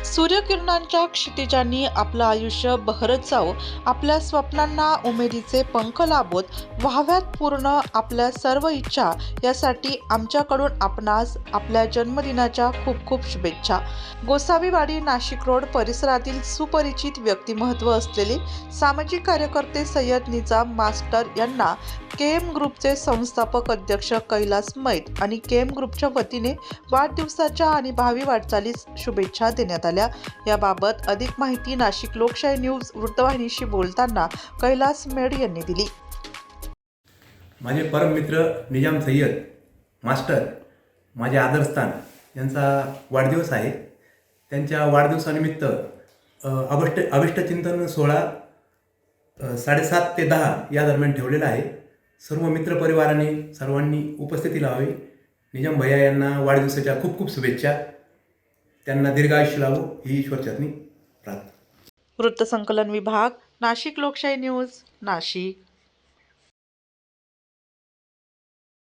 सूर्यकिरणांच्या क्षितिजांनी आपलं आयुष्य बहरत जावो, आपल्या स्वप्नांना उमेदीचे पंख लाभोत व्हाव्यात पूर्ण आपल्या सर्व इच्छा, यासाठी आमच्याकडून आपणास आपल्या जन्मदिनाच्या खूप खूप शुभेच्छा. गोसावीवाडी नाशिक रोड परिसरातील सुपरिचित व्यक्तिमत्व असलेले सामाजिक कार्यकर्ते सय्यद निजाम मास्टर यांना केएम ग्रुपचे संस्थापक अध्यक्ष कैलास मैत आणि केएम ग्रुपच्या वतीने वाढदिवसाच्या आणि भावी वाटचालीस शुभेच्छा देण्यात आल्या. याबाबत अधिक माहिती नाशिक लोकशाही न्यूज वृत्तवाहिनीशी बोलताना कैलास मेड यांनी दिली. माझे परम मित्र निजाम सय्यद मास्टर, माझे आदरस्थान यांचा वाढदिवस आहे. त्यांच्या वाढदिवसानिमित्त अभिष्टचिंतन सोहळा 7:30 ते 10 या दरम्यान ठेवलेला आहे. सर्व मित्रपरिवाराने सर्वांनी उपस्थिती लावावी. निजाम भैया यांना वाढदिवसाच्या खूप खूप शुभेच्छा. त्यांना दीर्घायुष्य लाभो ही ईश्वरचरणी प्रार्थना. वृत्तसंकलन विभाग, नाशिक लोकशाही न्यूज, नाशिक.